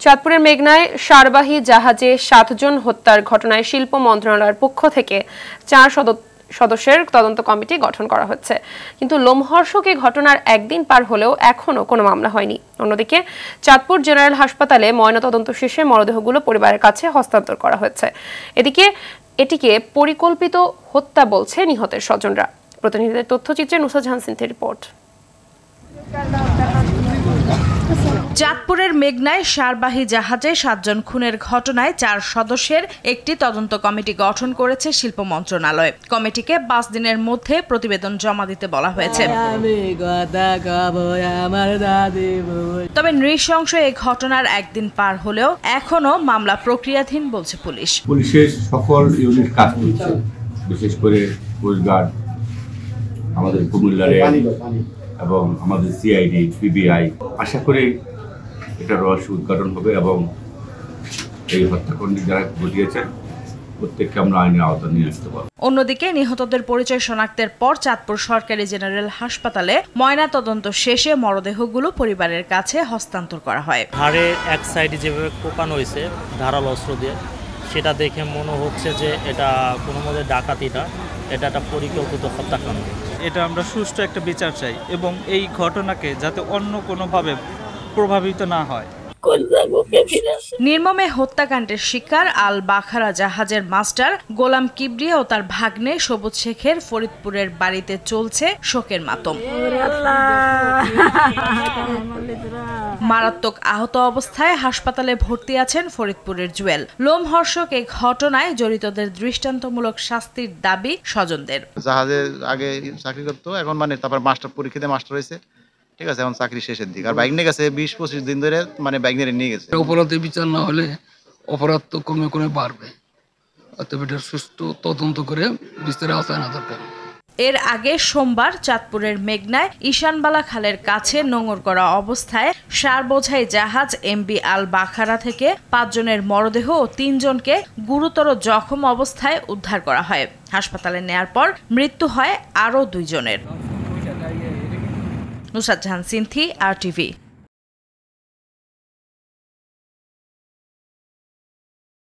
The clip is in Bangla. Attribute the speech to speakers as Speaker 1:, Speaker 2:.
Speaker 1: চাঁদপুরের মেঘনায় সারবাহী জাহাজে 7 জন হত্যার ঘটনায় শিল্প মন্ত্রণালয়ের পক্ষ থেকে 4 সদস্যের তদন্ত কমিটি গঠন করা হচ্ছে, কিন্তু লোমহর্ষক এই ঘটনার একদিন পার হলেও এখনো কোনো মামলা হয়নি। অন্যদিকে চাঁদপুর জেনারেল হাসপাতালে ময়নাতদন্ত শেষে মরদেহগুলো পরিবারের কাছে হস্তান্তর করা হয়েছে। এটিকে পরিকল্পিত হত্যা বলছে নিহতের স্বজনরা। প্রতিনিধিদের তথ্যচিত্রে নুসরাত জাহান সিনথির রিপোর্ট।
Speaker 2: চাঁদপুরের মেঘনায় সারবাহী জাহাজে 7 জন খুনের ঘটনায় 4 সদস্যের একটি তদন্ত কমিটি গঠন করেছে শিল্প মন্ত্রণালয়। কমিটিকে 5 দিনের মধ্যে প্রতিবেদন জমা দিতে বলা হয়েছে। তবে নৃশংস এই ঘটনার একদিন পার হলেও এখনো মামলা প্রক্রিয়াধীন বলছে পুলিশ।
Speaker 3: পুলিশের সকল ইউনিট কাজ করছে, বিশেষ করে কোস্টগার্ড, আমাদের কুমিল্লা রেল এবং আমাদের সিআইডি, পিবিআই। আশা করি এটা রহস্য উদ্ঘাটন হবে এবং এই হত্যাকাণ্ড যারা ঘটিয়েছেন প্রত্যেককে আমরা আইনের আওতায় নিয়ে আসতে পারব।
Speaker 2: অন্যদিকে নিহতদের পরিচয় শনাক্তের পর চাঁদপুর সরকারি জেনারেল হাসপাতালে ময়নাতদন্ত শেষে মরদেহগুলো পরিবারের কাছে হস্তান্তর করা হয়।
Speaker 4: হাড়ের এক সাইডে যেভাবে কোপানো হয়েছে ধারালো অস্ত্র দিয়ে, সেটা দেখে মনে হচ্ছে যে এটা কোনো মতে ডাকাতি না, এটা একটা পরিকল্পিত হত্যাকাণ্ড।
Speaker 5: এটা আমরা সুষ্ঠু একটা বিচার চাই এবং এই ঘটনাকে যাতে অন্য কোনোভাবে প্রভাবিত না হয়।
Speaker 2: নির্মমে হত্যাকাণ্ডের শিকার আল বাখারা জাহাজের মাস্টার গোলাম কিবরিয়া ও তার ভাগ্নে সবুজ শেখের ফরিদপুরের বাড়িতে চলছে শোকের মাতম। মারাত্মক আহত অবস্থায় হাসপাতালে ভর্তি আছেন ফরিদপুরের জুয়েল। লোমহর্ষক এই ঘটনায় জড়িতদের দৃষ্টান্তমূলক শাস্তির দাবি স্বজনদের।
Speaker 6: জাহাজে আগে চাকরি করতো, এখন তারপর মাস্টার পরীক্ষা দিয়ে মাস্টার হয়েছে, ঠিক আছে, এখন চাকরি শেষের দিকে। আর বাইক নিয়ে গেছে 20-25 দিন ধরে, বাইক নিয়ে গেছে।
Speaker 7: অপরাধের বিচার না হলে অপরাধ তো কমে বাড়বে। অতএব এটা সুষ্ঠু তদন্ত করে বিস্তারিত আওতায় আনা দরকার।
Speaker 2: এর আগে সোমবার চাঁদপুরের মেঘনায় ঈশানবালা খালের কাছে নোঙর করা অবস্থায় সার বোঝাই জাহাজ এমবি আল বাখারা থেকে 5 জনের মরদেহ ও 3 জনকে গুরুতর জখম অবস্থায় উদ্ধার করা হয়। হাসপাতালে নেয়ার পর মৃত্যু হয় আরও 2 জনের। নুসরাত জাহান সিনথি, RTV।